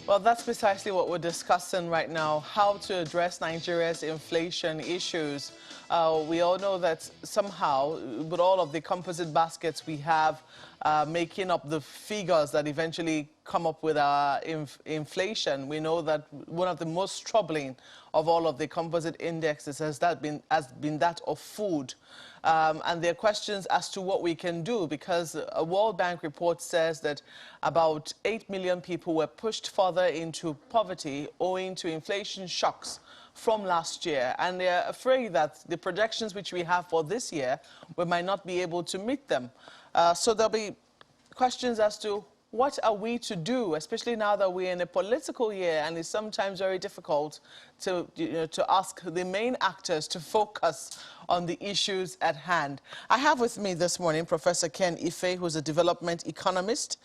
Well, that's precisely what we're discussing right now, how to address Nigeria's inflation issues. We all know that somehow, with all of the composite baskets we have, making up the figures that eventually come up with our inflation, we know that one of the most troubling of all of the composite indexes has been that of food. And there are questions as to what we can do, because a World Bank report says that about 8 million people were pushed further into poverty owing to inflation shocks from last year. And they're afraid that the projections which we have for this year, we might not be able to meet them. So there'll be questions as to what are we to do, especially now that we're in a political year, and it's sometimes very difficult to, to ask the main actors to focus on the issues at hand. I have with me this morning Professor Ken Ife, who's a development economist,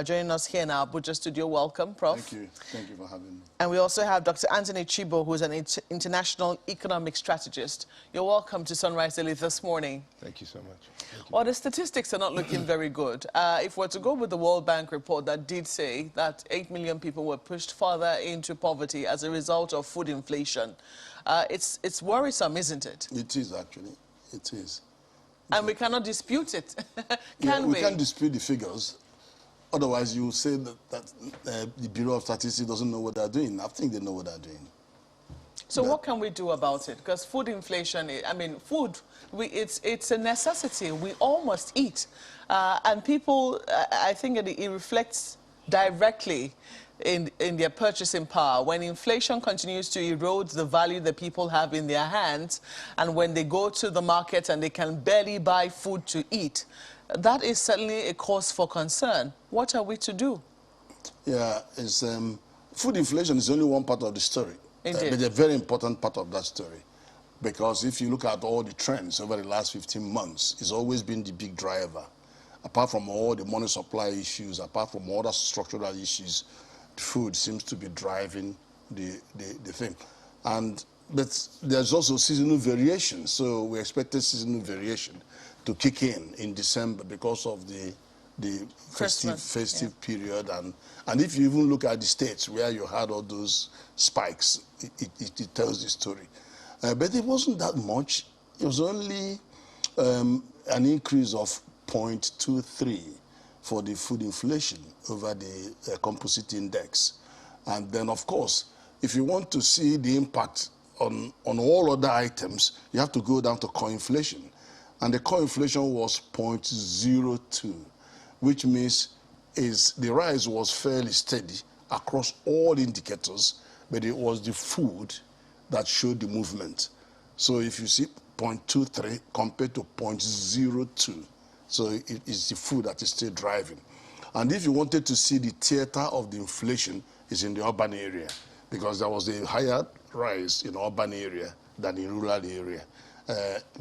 joining us here in our Abuja studio. Welcome, Prof. Thank you. Thank you for having me. And we also have Dr. Anthony Chibo, who's an international economic strategist. You're welcome to Sunrise Daily this morning. Thank you so much. Thank you. Well, the statistics are not looking very good. If we're to go with the World Bank report that did say that 8 million people were pushed further into poverty as a result of food inflation, it's worrisome, isn't it? It is, actually. It is. And we cannot dispute it, Yeah, we? We can't dispute the figures. Otherwise, you will say that the Bureau of Statistics doesn't know what they're doing. I think they know what they're doing. So what can we do about it? Because food inflation, I mean, food, it's a necessity. We all must eat. And people, I think it reflects directly in their purchasing power. When inflation continues to erode the value that people have in their hands, and when they go to the market and they can barely buy food to eat, that is certainly a cause for concern. What are we to do? Yeah, food inflation is only one part of the story. Indeed. But a very important part of that story. Because if you look at all the trends over the last 15 months, it's always been the big driver. Apart from all the money supply issues, apart from all the structural issues, food seems to be driving the thing. But there's also seasonal variation. So we expected seasonal variation to kick in December because of the festive period. And if you even look at the states where you had all those spikes, it tells the story. But it wasn't that much. It was only an increase of 0.23 for the food inflation over the composite index. And then, of course, if you want to see the impact on all other items, you have to go down to core inflation. And the core inflation was 0.02, which means the rise was fairly steady across all indicators, but it was the food that showed the movement. So if you see 0.23 compared to 0.02, so it is the food that is still driving. And if you wanted to see the theater of the inflation, is in the urban area, because there was a higher rise in urban area than in rural area.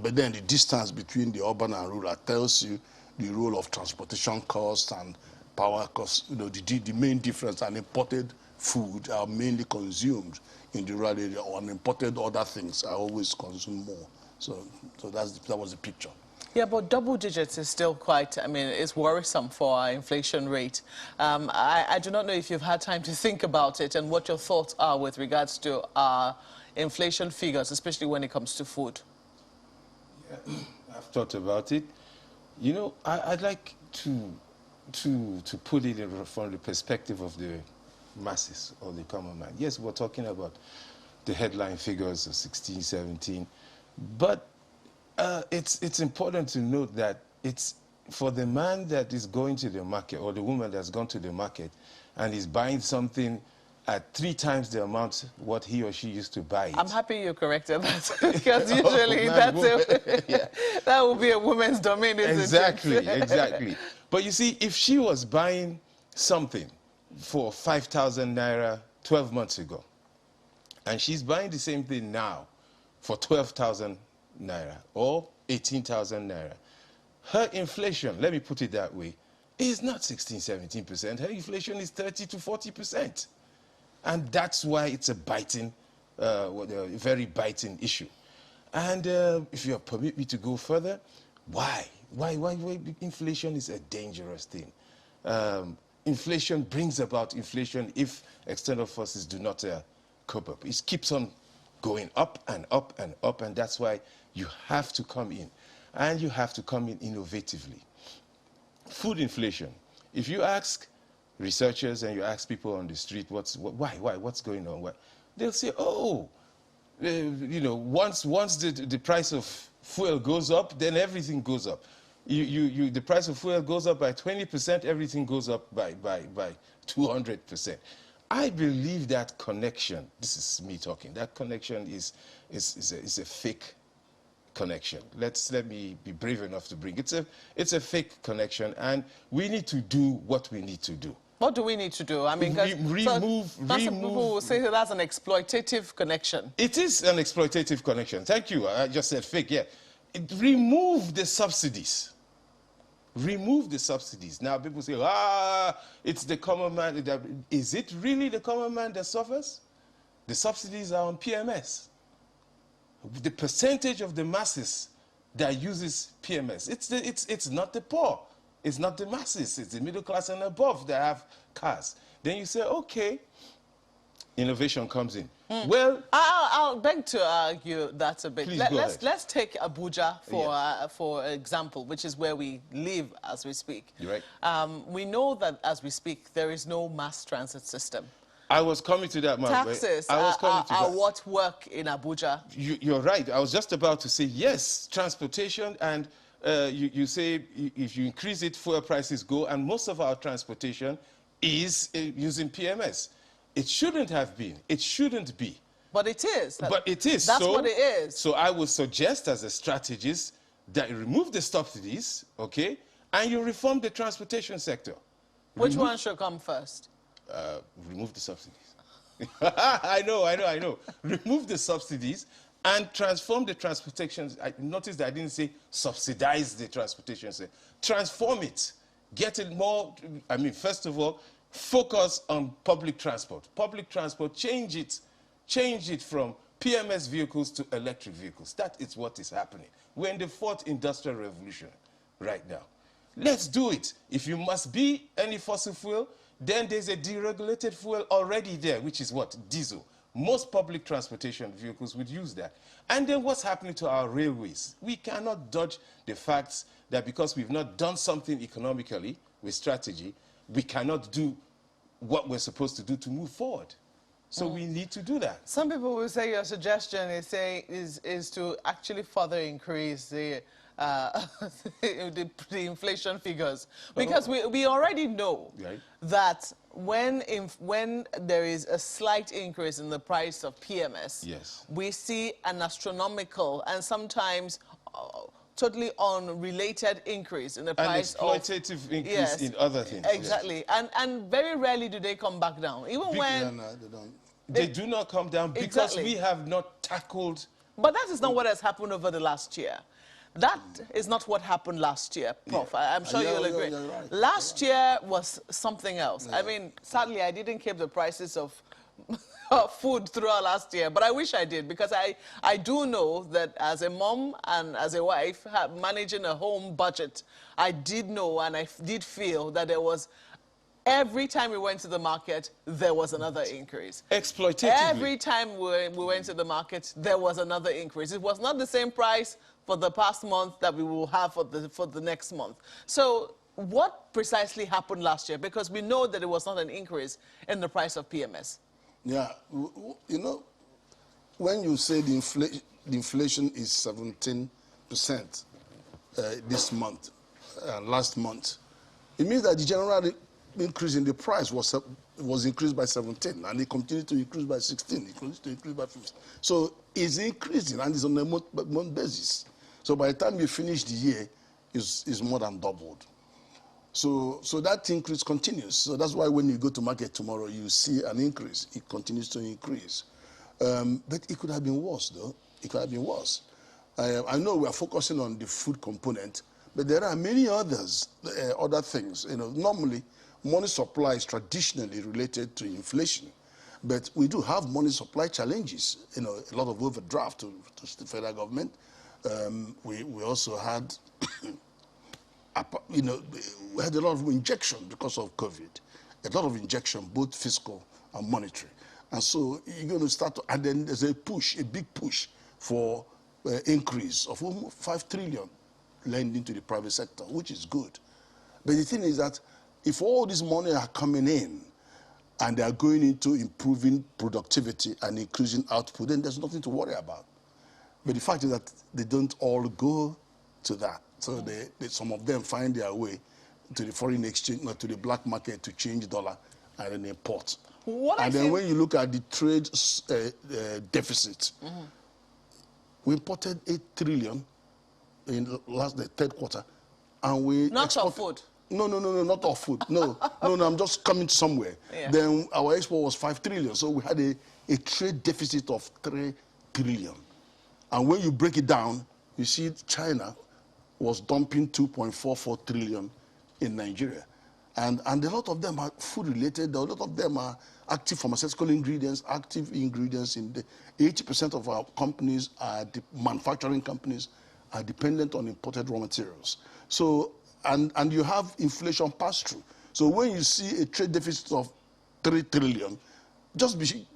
But then the distance between the urban and rural tells you the role of transportation costs and power costs. You know, the main difference, and imported food are mainly consumed in the rural area, or imported other things are always consumed more. So that was the picture. Yeah, but double digits is still quite, I mean, it's worrisome for our inflation rate. I do not know if you've had time to think about it and what your thoughts are with regards to our inflation figures, especially when it comes to food. Yeah, I've thought about it. You know, I'd like to put it from the perspective of the masses or the common man. Yes, we're talking about the headline figures of 16, 17, but it's important to note that it's for the man that is going to the market, or the woman that's gone to the market and is buying something at 3 times the amount what he or she used to buy it. I'm happy you corrected that, because usually that would be a woman's domain, isn't exactly, it? Exactly. But you see, if she was buying something for 5,000 naira 12 months ago, and she's buying the same thing now for 12,000 naira or 18,000 naira, her inflation, let me put it that way, is not 16-17%. Her inflation is 30 to 40%. And that's why it's a biting, a very biting issue. And if you permit me to go further, why inflation is a dangerous thing. inflation brings about inflation if external forces do not cope up. It keeps on going up and up and up, and that's why you have to come in. And you have to come in innovatively. Food inflation. If you ask researchers and you ask people on the street, what's going on? They'll say, oh, you know, once the price of fuel goes up, then everything goes up. The price of fuel goes up by 20%, everything goes up by 200%. I believe that connection, this is me talking, that connection is a fake connection. Let me be brave enough to bring it. It's a fake connection, and we need to do what we need to do. What do we need to do? I mean, remove. People will say that that's an exploitative connection. It is an exploitative connection. Thank you. I just said fake. Yeah. Remove the subsidies. Remove the subsidies. Now people say, it's the common man. Is it really the common man that suffers? The subsidies are on PMS. The percentage of the masses that uses PMS, it's not the poor. It's not the masses. It's the middle class and above that have cars. Then you say, okay, innovation comes in. Well, I'll beg to argue that a bit. Please go ahead. Let's take Abuja for example, which is where we live as we speak. You're right. We know that as we speak, there is no mass transit system. I was coming to that, man. Taxes are what work in Abuja. You're right. I was just about to say, yes, transportation, and you say if you increase it, fuel prices go, and most of our transportation is using PMS. It shouldn't have been. It shouldn't be. But it is. But it is. That's what it is. So I would suggest as a strategist that you remove the subsidies, okay, and you reform the transportation sector. Which one should come first? Remove the subsidies. I know. Remove the subsidies and transform the transportation. I noticed that I didn't say subsidize the transportation sector. Transform it. Get it more, first of all, focus on public transport. Public transport, change it from PMS vehicles to electric vehicles. That is what is happening. We're in the 4th industrial revolution right now. Let's do it. If you must be any fossil fuel, then there's a deregulated fuel already there, which is what? Diesel. Most public transportation vehicles would use that. And then what's happening to our railways? We cannot dodge the facts that because we've not done something economically with strategy, we cannot do what we're supposed to do to move forward. So we need to do that. Some people will say your suggestion is to actually further increase the inflation figures, because we already know that when there is a slight increase in the price of PMS, we see an astronomical and sometimes totally unrelated increase in the price of... An exploitative increase in other things. Exactly. And very rarely do they come back down. Even when... No, they don't. They do not come down because we have not tackled... But that is not what has happened over the last year. That is not what happened last year, Prof. I'm sure you'll agree. Right. Last year was something else. I mean, sadly, I didn't keep the prices of food throughout last year, but I wish I did, because I do know that as a mom and as a wife, managing a home budget, I did know and I did feel that there was, every time we went to the market, there was another increase. Exploitatively. Every time we went to the market, there was another increase. It was not the same price for the past month that we will have for the next month. So what precisely happened last year? Because we know that it was not an increase in the price of PMS. Yeah, you know, when you say the inflation is 17% this month, last month, it means that the general increase in the price was increased by 17, and it continued to increase by 16. It continues to increase by 15. So it's increasing, and it's on a month basis. So by the time you finish the year, it's more than doubled. So that increase continues. So that's why when you go to market tomorrow, you see an increase. It continues to increase. But it could have been worse, though. It could have been worse. I know we are focusing on the food component, but there are many others, other things. You know, normally, money supply is traditionally related to inflation, but we do have money supply challenges. You know, a lot of overdraft to the federal government. We also had, you know, we had a lot of injection because of COVID. a lot of injection, both fiscal and monetary. And so you're going to start to, and then there's a push, a big push for increase of almost 5 trillion lending to the private sector, which is good. But the thing is that if all this money are coming in and they are going into improving productivity and increasing output, then there's nothing to worry about. But the fact is that they don't all go to that. So some of them find their way to the foreign exchange, to the black market to change dollar and then import. And then when you look at the trade deficit, we imported 8 trillion in the third quarter, and we not of food. No, not of food. No, I'm just coming somewhere. Yeah. Then our export was 5 trillion, so we had a trade deficit of 3 trillion. And when you break it down, you see China was dumping 2.44 trillion in Nigeria. And a lot of them are food-related. A lot of them are active pharmaceutical ingredients, active ingredients in the 80% of our companies, the manufacturing companies, are dependent on imported raw materials. So, and you have inflation pass-through. So when you see a trade deficit of 3 trillion, just be,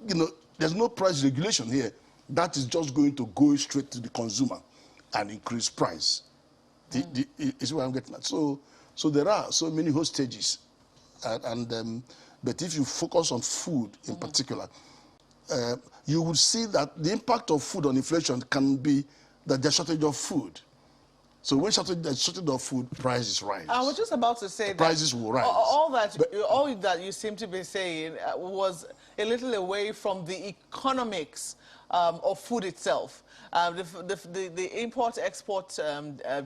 there's no price regulation here. That is just going to go straight to the consumer and increase price. Is what I'm getting at. So there are so many hostages, but if you focus on food in particular, you would see that the impact of food on inflation can be that there's shortage of food. So when there's shortage of food, prices rise. I was just about to say that prices will rise. All that you seem to be saying was a little away from the economics of food itself. The import-export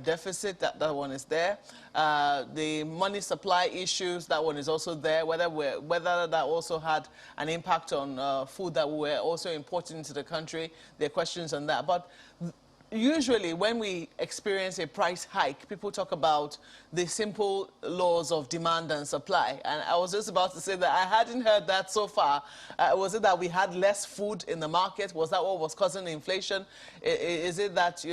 deficit, that one is there. The money supply issues, that one is also there. Whether that also had an impact on food that we were also importing into the country, there are questions on that. But usually when we experience a price hike, people talk about the simple laws of demand and supply. And I was just about to say that I hadn't heard that so far. Was it that we had less food in the market? Was that what was causing inflation? Is it that,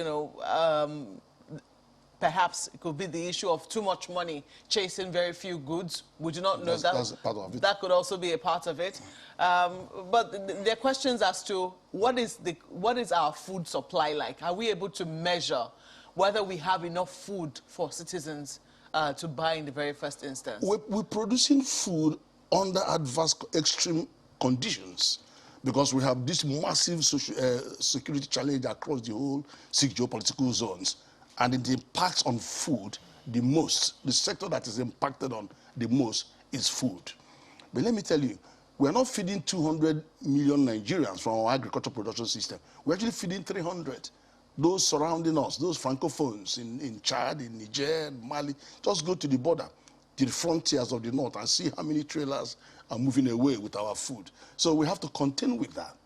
perhaps it could be the issue of too much money chasing very few goods? We do not know that. That's a part of it. That could also be a part of it. But there are questions as to what is our food supply like? Are we able to measure whether we have enough food for citizens to buy in the very first instance? We're producing food under adverse extreme conditions because we have this massive security challenge across the whole 6 geopolitical zones. And it impacts on food the most. The sector that is impacted on the most is food. But let me tell you, we're not feeding 200 million Nigerians from our agricultural production system. We're actually feeding 300. Those surrounding us, those francophones in Chad, in Niger, Mali, just go to the border, to the frontiers of the north and see how many trailers are moving away with our food. So we have to contend with that.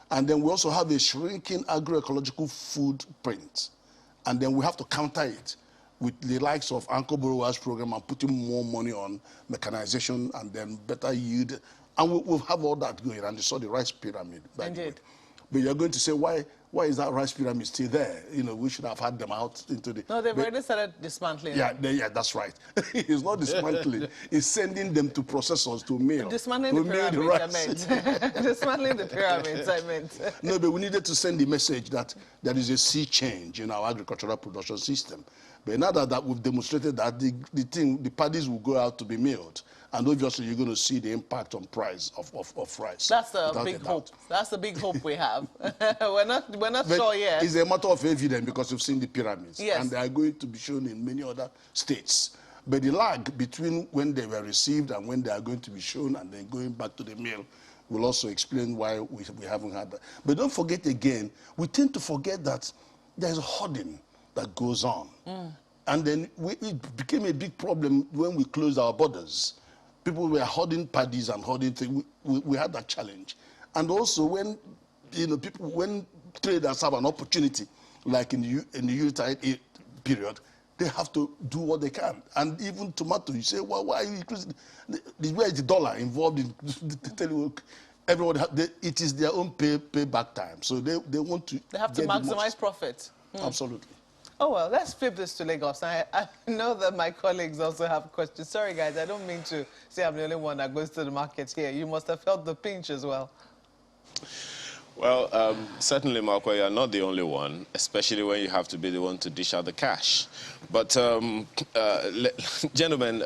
And then we also have a shrinking agroecological footprint. And then we have to counter it with the likes of Anchor Borrowers program and putting more money on mechanization and then better yield. And we'll have all that going. And you saw the rice pyramid. Indeed. But you're going to say, why is that rice pyramid still there? We should have had them out into the... No, they've already started dismantling. Yeah, that's right. It's not dismantling. It's sending them to processors to mill. Dismantling the pyramids, I meant. Dismantling the pyramids, I meant. No, but we needed to send the message that there is a sea change in our agricultural production system. But now that we've demonstrated that the paddies will go out to be milled, and obviously you're going to see the impact on price of rice. That's the big hope. That's the big hope we have. we're not sure yet. It's a matter of evidence because you've seen the pyramids. Yes. And they are going to be shown in many other states. But the lag between when they were received and when they are going to be shown and then going back to the mill will also explain why we haven't had that. But don't forget again, we tend to forget that there's hoarding that goes on. And then it became a big problem when we closed our borders. People were hoarding paddies and hoarding things. We had that challenge. And also when when traders have an opportunity, like in the Yuletide period, they have to do what they can. And even tomato, you say, well, why are you increasing? Where is the dollar involved in? Tell you, everybody, it is their own payback time. So they want to. They have to maximize profit. Absolutely. Oh, well, let's flip this to Lagos. I know that my colleagues also have questions. Sorry, guys, I don't mean to say I'm the only one that goes to the market here. You must have felt the pinch as well. Well, certainly, Marco, you're not the only one, especially when you have to be the one to dish out the cash. But, gentlemen,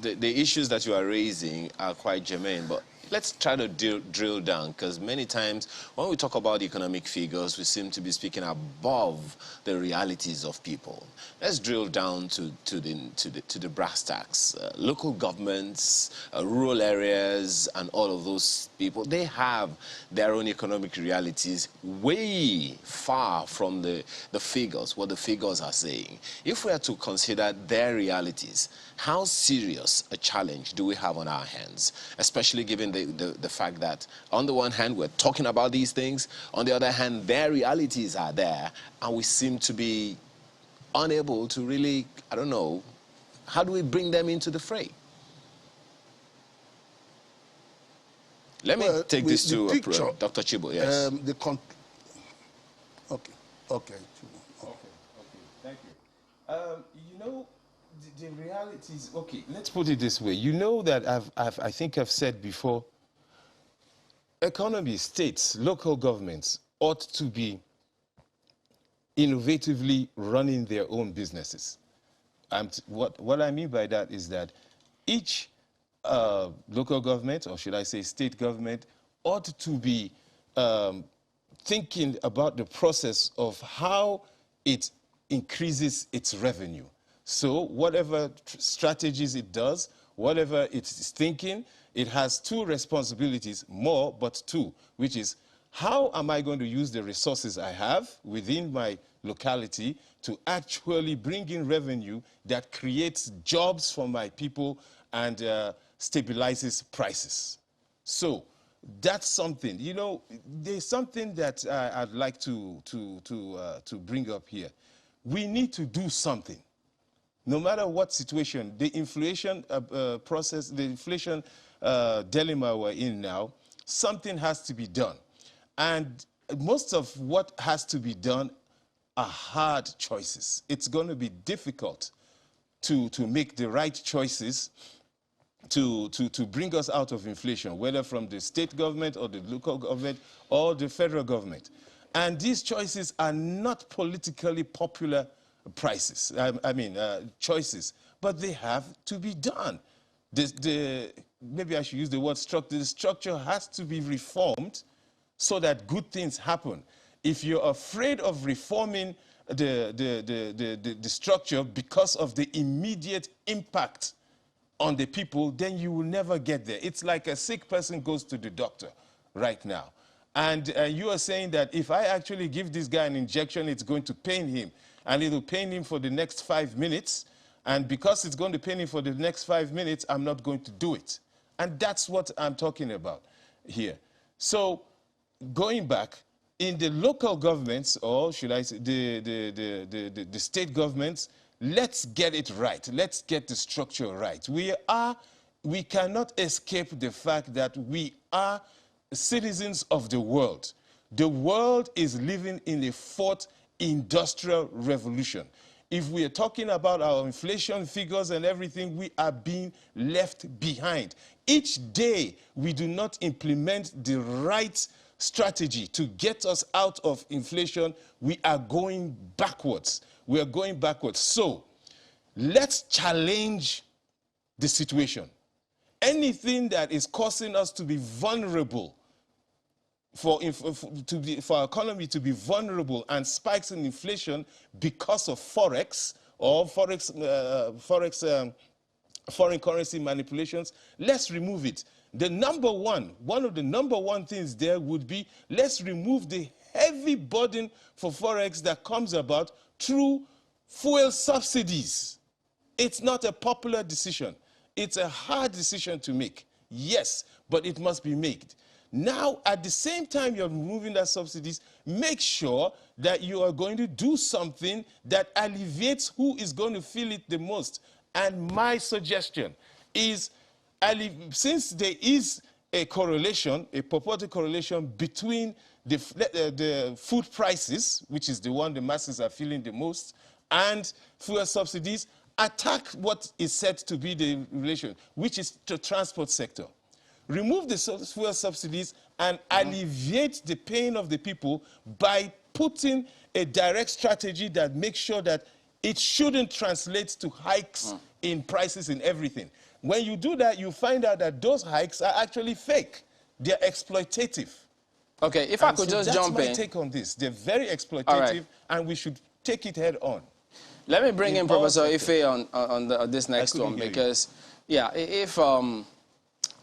the issues that you are raising are quite germane, but let's try to drill down, because many times when we talk about economic figures, we seem to be speaking above the realities of people. Let's drill down to the brass tacks. Local governments, rural areas, and all of those people, they have their own economic realities way far from the figures, what the figures are saying. If we are to consider their realities, how serious a challenge do we have on our hands, especially given the fact that on the one hand we're talking about these things, on the other hand their realities are there, and we seem to be unable to really, I don't know, how do we bring them into the fray? Let me take this to Dr. Chibo, yes. Okay. Thank you. You know, the realities, okay, let's put it this way. You know that I think I've said before, economies, states, local governments ought to be innovatively running their own businesses. What I mean by that is that each local government, or should I say state government, ought to be thinking about the process of how it increases its revenue. So whatever strategies it does, whatever it's thinking, it has two responsibilities, more, but two, which is how am I going to use the resources I have within my locality to actually bring in revenue that creates jobs for my people and stabilizes prices. So that's something. You know, there's something that I'd like to bring up here. We need to do something. No matter what situation, the inflation process, the inflation dilemma we're in now, something has to be done. And most of what has to be done are hard choices. It's going to be difficult to make the right choices to bring us out of inflation, whether from the state government or the local government or the federal government. And these choices are not politically popular choices, but they have to be done. Maybe I should use the word structure. The structure has to be reformed so that good things happen. If you're afraid of reforming the structure because of the immediate impact on the people, then you will never get there. It's like a sick person goes to the doctor right now. And you are saying that if I actually give this guy an injection, it's going to pain him. And it will pain him for the next 5 minutes. And because it's going to pain him for the next 5 minutes, I'm not going to do it. And that's what I'm talking about here. So going back, in the local governments, or should I say the state governments, let's get it right. Let's get the structure right. We cannot escape the fact that we are citizens of the world. The world is living in a fourth industrial revolution. If we are talking about our inflation figures and everything, we are being left behind. Each day we do not implement the right strategy to get us out of inflation, we are going backwards. We are going backwards. So let's challenge the situation. Anything that is causing us to be vulnerable, for our economy to be vulnerable and spikes in inflation because of forex or foreign currency manipulations, let's remove it. One of the number one things there would be, let's remove the heavy burden for forex that comes about through fuel subsidies. It's not a popular decision. It's a hard decision to make. Yes, but it must be made. Now, at the same time you're removing that subsidies, make sure that you are going to do something that alleviates who is going to feel it the most. And my suggestion is, since there is a correlation, a purported correlation between the food prices, which is the one the masses are feeling the most, and fuel subsidies, attack what is said to be the relation, which is the transport sector. Remove the fuel subsidies and alleviate the pain of the people by putting a direct strategy that makes sure that it shouldn't translate to hikes in prices in everything. When you do that, you find out that those hikes are actually fake. They're exploitative. Okay, if I could just jump in. That's my take on this. They're very exploitative, and we should take it head on. Let me bring in Professor Ife on this next one, because, yeah, if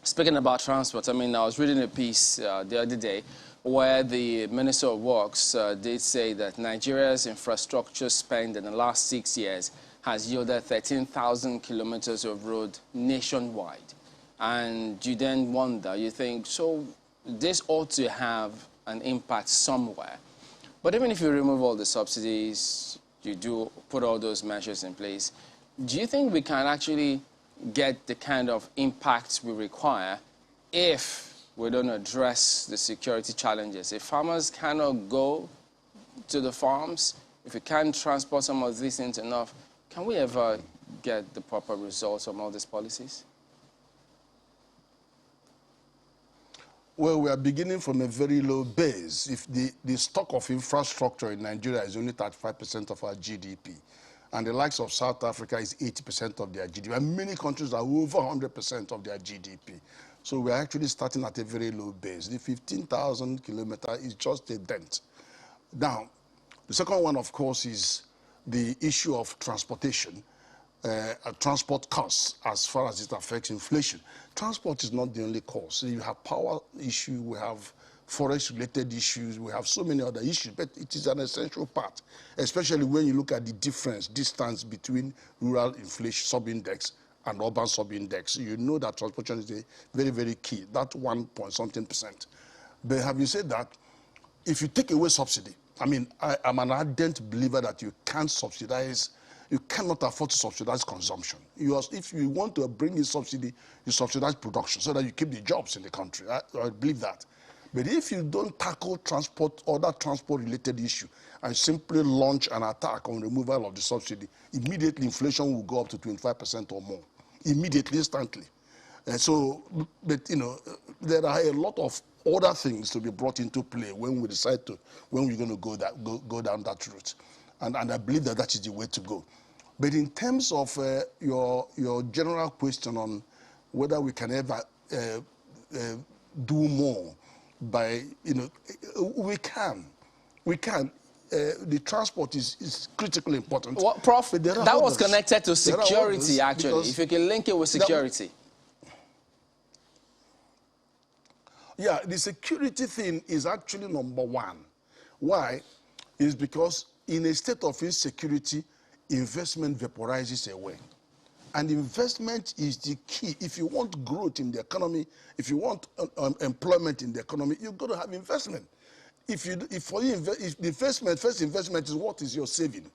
speaking about transport, I mean, I was reading a piece the other day where the Minister of Works did say that Nigeria's infrastructure spend in the last 6 years has yielded 13,000 kilometers of road nationwide. And you then wonder, you think, so this ought to have an impact somewhere. But even if you remove all the subsidies, you do put all those measures in place, do you think we can actually get the kind of impact we require if we don't address the security challenges? If farmers cannot go to the farms, if we can't transport some of these things enough, can we ever get the proper results from all these policies? Well, we are beginning from a very low base. If the stock of infrastructure in Nigeria is only 35% of our GDP, and the likes of South Africa is 80% of their GDP, and many countries are over 100% of their GDP. So we're actually starting at a very low base. The 15,000 kilometers is just a dent. Now, the second one, of course, is the issue of transportation. Transport costs as far as it affects inflation. Transport is not the only cause. You have power issue, we have forest-related issues, we have so many other issues, but it is an essential part, especially when you look at the distance between rural inflation sub-index and urban sub-index. You know that transportation is a very, very key, that 1 point something percent. But having said that, if you take away subsidy, I mean, I'm an ardent believer that you can't subsidize. You cannot afford to subsidize consumption. If you want to bring in subsidy, you subsidize production so that you keep the jobs in the country. I believe that. But if you don't tackle transport, other transport-related issue, and simply launch an attack on removal of the subsidy, immediately inflation will go up to 25% or more. Immediately, instantly. So, but you know, there are a lot of other things to be brought into play when we decide to, when we're going to go down that route. And I believe that that is the way to go. But in terms of your general question on whether we can ever do more by, you know, we can. The transport is critically important. Well, Prof, that was connected to security, actually, if you can link it with security. Yeah, the security thing is actually number one. Why? Is because in a state of insecurity, investment vaporizes away. And investment is the key. If you want growth in the economy, if you want employment in the economy, you've got to have investment. If the investment, first investment is what is your saving,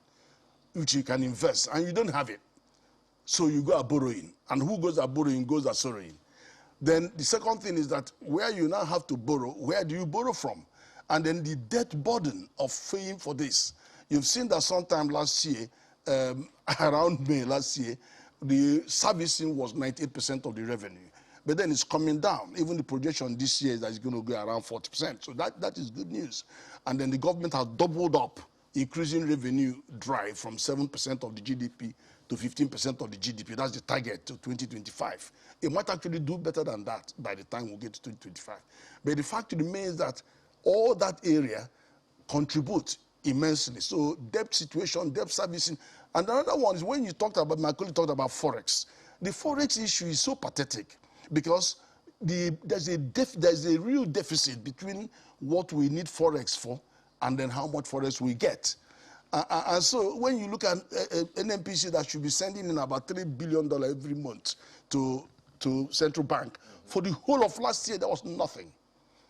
which you can invest, and you don't have it. So you go borrowing. And who goes borrowing goes sorrowing. Then the second thing is that where you now have to borrow, where do you borrow from? And then the debt burden of paying for this. You've seen that sometime last year, around May last year, the servicing was 98% of the revenue. But then it's coming down. Even the projection this year is that it's going to go around 40%. So that is good news. And then the government has doubled up increasing revenue drive from 7% of the GDP to 15% of the GDP. That's the target to 2025. It might actually do better than that by the time we get to 2025. But the fact remains that all that area contributes immensely. So debt situation, debt servicing. And another one is when you talked about, my colleague talked about Forex. The Forex issue is so pathetic because there's a real deficit between what we need Forex for and then how much Forex we get. And so when you look at an NPC that should be sending in about $3 billion every month to central bank, for the whole of last year, there was nothing.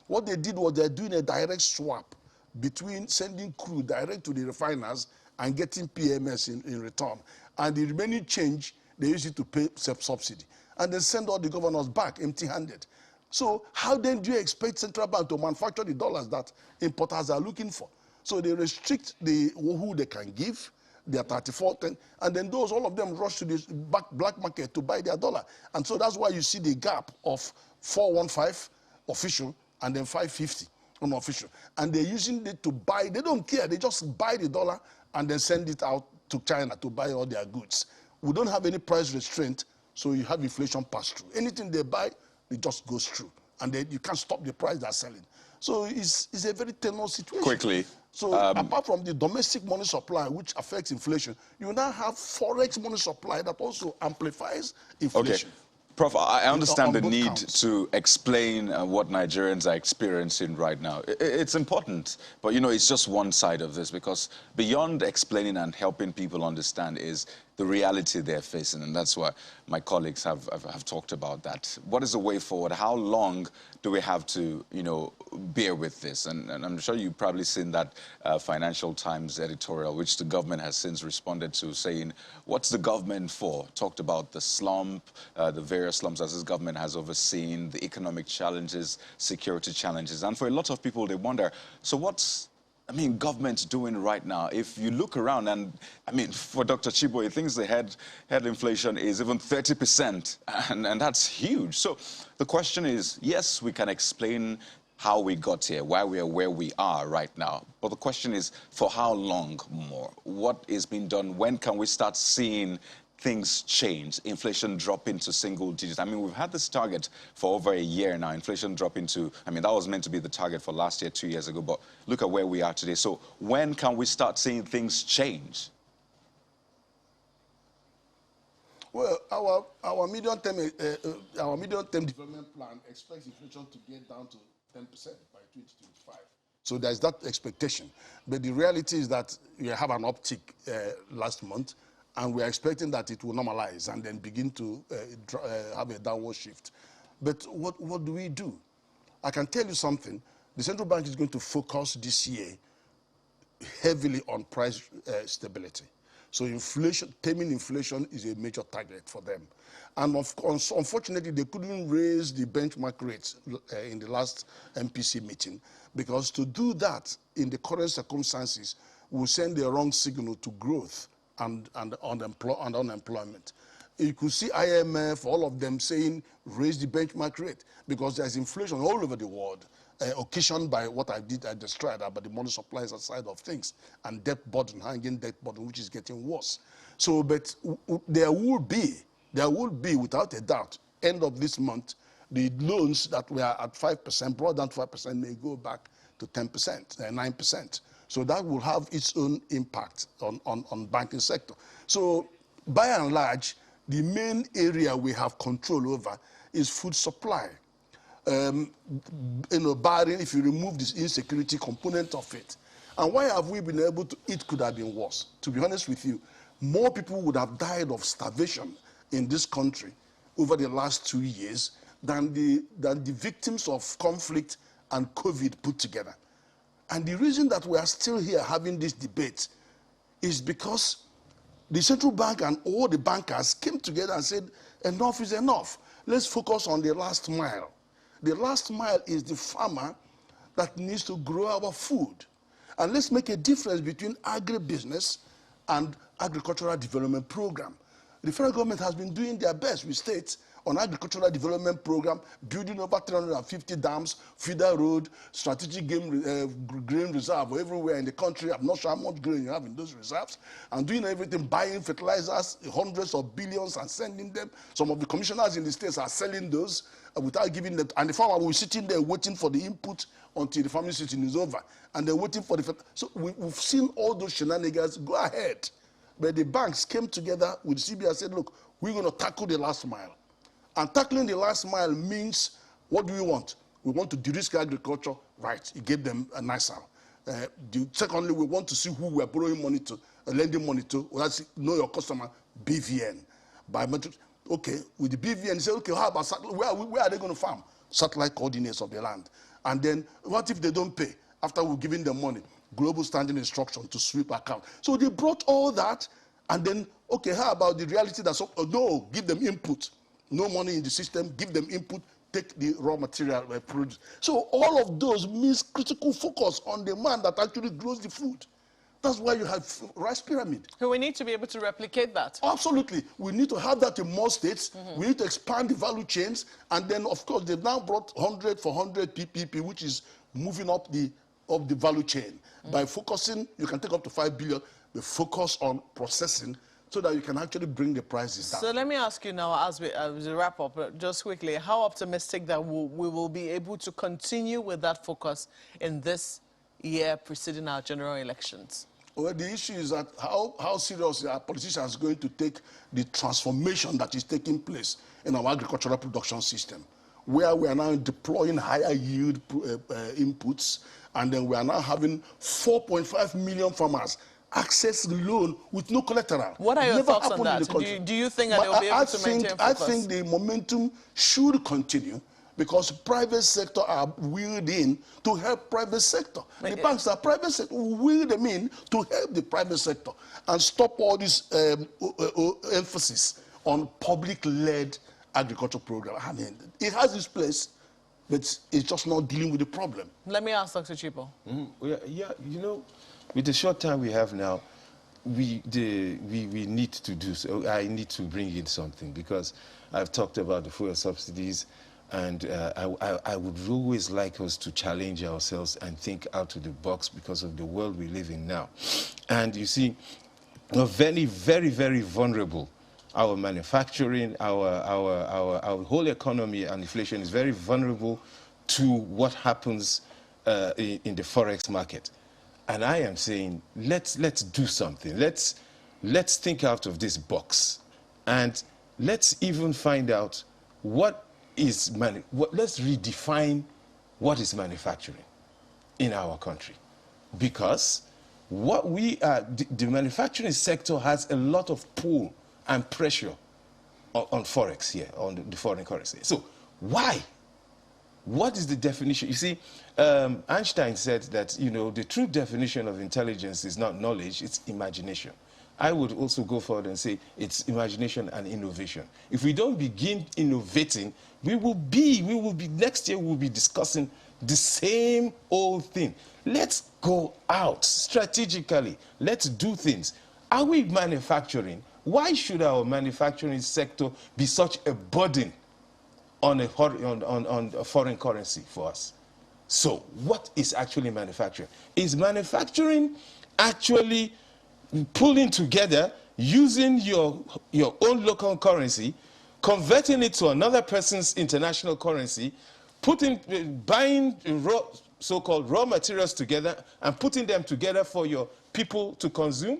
What they did was they're doing a direct swap between sending crude direct to the refiners and getting PMS in return. And the remaining change, they use it to pay subsidy. And then send all the governors back empty-handed. So how then do you expect central bank to manufacture the dollars that importers are looking for? So they restrict who they can give. they are 34.10, and then all of them rush to the black market to buy their dollar. And so that's why you see the gap of 415 official and then 550 unofficial. And they're using it to buy, they don't care, they just buy the dollar and then send it out to China to buy all their goods. We don't have any price restraint, so you have inflation pass through. Anything they buy, it just goes through. And then you can't stop the price they're selling. So it's a very tenuous situation. Quickly. So apart from the domestic money supply, which affects inflation, you now have forex money supply that also amplifies inflation. Okay. Prof, I understand the need counts. to explain what Nigerians are experiencing right now. It's important, but you know, it's just one side of this, because beyond explaining and helping people understand is the reality they're facing, and that's why my colleagues have talked about that. What is the way forward? How long do we have to, you know, bear with this? And I'm sure you've probably seen that Financial Times editorial, which the government has since responded to, saying, what's the government for? Talked about the slump, the various slumps as this government has overseen, the economic challenges, security challenges. And for a lot of people, they wonder, so what's government's doing right now? If you look around, and for Dr. Chibo, he thinks the head inflation is even 30%, and that's huge. So the question is, yes, we can explain how we got here, why we are where we are right now. But the question is, for how long more? What is being done? When can we start seeing things change, inflation drop into single digits? We've had this target for over a year now, inflation drop into, that was meant to be the target for last year, 2 years ago, but look at where we are today. So when can we start seeing things change? Well, our medium-term development plan expects inflation to get down to 10% by 2025. So there's that expectation. But the reality is that we have an uptick last month, and we're expecting that it will normalize and then begin to have a downward shift. But what do we do? I can tell you something. The central bank is going to focus this year heavily on price stability. So taming inflation is a major target for them. And of course, unfortunately, they couldn't raise the benchmark rates in the last MPC meeting, because to do that in the current circumstances will send the wrong signal to growth and unemployment. You could see IMF, all of them saying, raise the benchmark rate, because there's inflation all over the world, occasioned by what I described about the money supply side of things, and hanging debt burden, which is getting worse. So, but there will be, without a doubt, end of this month, the loans that were at 5%, brought down to 5%, may go back to 10%, 9%. So that will have its own impact on banking sector. So by and large, the main area we have control over is food supply. Barring if you remove this insecurity component of it. And why have we been able to? It could have been worse. To be honest with you, more people would have died of starvation in this country over the last 2 years than the victims of conflict and COVID put together. And the reason that we are still here having this debate is because the central bank and all the bankers came together and said, enough is enough. Let's focus on the last mile. The last mile is the farmer that needs to grow our food. And let's make a difference between agribusiness and agricultural development program. The federal government has been doing their best with states on agricultural development program, building over 350 dams, feeder road, strategic grain reserve everywhere in the country. I'm not sure how much grain you have in those reserves, and doing everything, buying fertilizers, hundreds of billions, and sending them. Some of the commissioners in the states are selling those without giving them, and the farmer will be sitting there waiting for the input until the farming season is over, and they're waiting for the. So we've seen all those shenanigans. Go ahead. But the banks came together with CBI and said, look, we're going to tackle the last mile. And tackling the last mile means, what do we want? We want to de-risk agriculture, right? You gave them a nice secondly, we want to see who we're borrowing money to, lending money to. Well, that's know your customer, BVN. Biometrics. Okay, with the BVN, you say, okay, how about where are they going to farm? Satellite coordinates of the land. And then, what if they don't pay? After we've given them money, global standing instruction to sweep account. So they brought all that, and then, okay, how about the reality that, no, give them input. No money in the system, give them input, take the raw material produce. So all of those means critical focus on the man that actually grows the food. That's why you have rice pyramid. So we need to be able to replicate that. Absolutely. We need to have that in more states. We need to expand the value chains. And then, of course, they've now brought 100 for 100 PPP, which is moving up the value chain. By focusing, you can take up to 5 billion, but focus on processing so that you can actually bring the prices down. So let me ask you now, as we wrap up, just quickly, how optimistic that we will be able to continue with that focus in this year preceding our general elections? Well, the issue is that how serious are politicians going to take the transformation that is taking place in our agricultural production system, where we are now deploying higher yield inputs, and then we are now having 4.5 million farmers access the loan with no collateral. What are your Never thoughts on happened in that? the country. Do you think that they will be able to maintain focus? I think the momentum should continue because private sector are wheeled in to help private sector. The banks are private sector. We wheel them in to help the private sector and stop all this emphasis on public-led agriculture program. I mean, it has its place, but it's just not dealing with the problem. Let me ask Dr. Chibo. Yeah, you know, with the short time we have now, we need to do so. I need to bring in something because I've talked about the fuel subsidies, and I would always like us to challenge ourselves and think out of the box because of the world we live in now. And you see, we're very, very, very vulnerable. Our manufacturing, our whole economy and inflation is very vulnerable to what happens in the forex market. And I am saying, let's do something. Let's think out of this box, and let's even find out what is let's redefine what is manufacturing in our country, because what we are, the manufacturing sector has a lot of pull and pressure on forex here, on the foreign currency. So why? What is the definition? You see, Einstein said that, you know, the true definition of intelligence is not knowledge, it's imagination. I would also go forward and say it's imagination and innovation. If we don't begin innovating, next year we'll be discussing the same old thing. Let's go out strategically. Let's do things. Are we manufacturing? Why should our manufacturing sector be such a burden on a foreign currency for us? So what is actually manufacturing? Is manufacturing actually pulling together, using your own local currency, converting it to another person's international currency, buying so-called raw materials together and putting them together for your people to consume?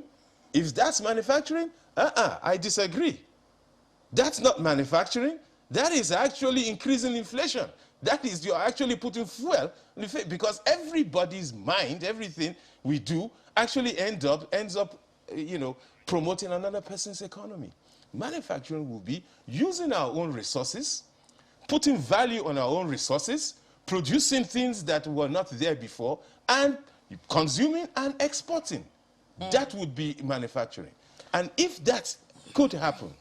If that's manufacturing, I disagree. That's not manufacturing. That is actually increasing inflation. That is, you're actually putting fuel in the face, because everybody's mind, everything we do, actually ends up, you know, promoting another person's economy. Manufacturing will be using our own resources, putting value on our own resources, producing things that were not there before, and consuming and exporting. That would be manufacturing. And if that could happen,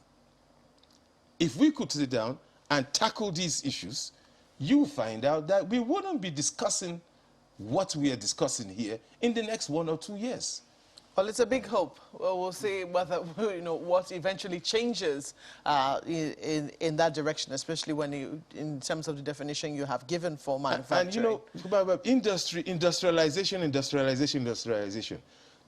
if we could sit down and tackle these issues, you find out that we wouldn't be discussing what we are discussing here in the next 1 or 2 years. Well, it's a big hope. Well, we'll see whether, you know, what eventually changes in that direction, especially when in terms of the definition you have given for manufacturing. And you know, industrialization.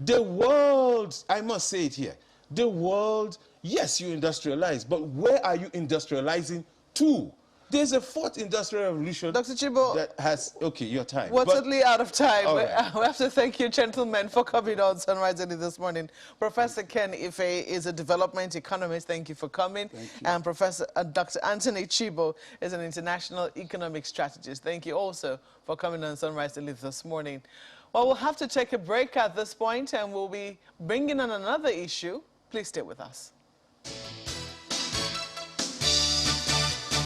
The world, I must say it here, the world, yes, you industrialize, but where are you industrializing to? There's a fourth industrial revolution. Dr. Chibo, that has, okay, your time. We're totally out of time. Right. We have to thank you, gentlemen, for coming on Sunrise Daily this morning. Professor Ken Ife is a development economist. Thank you for coming. Thank you. And Professor Dr. Anthony Chibo is an international economic strategist. Thank you also for coming on Sunrise Daily this morning. Well, we'll have to take a break at this point, and we'll be bringing on another issue. Please stay with us.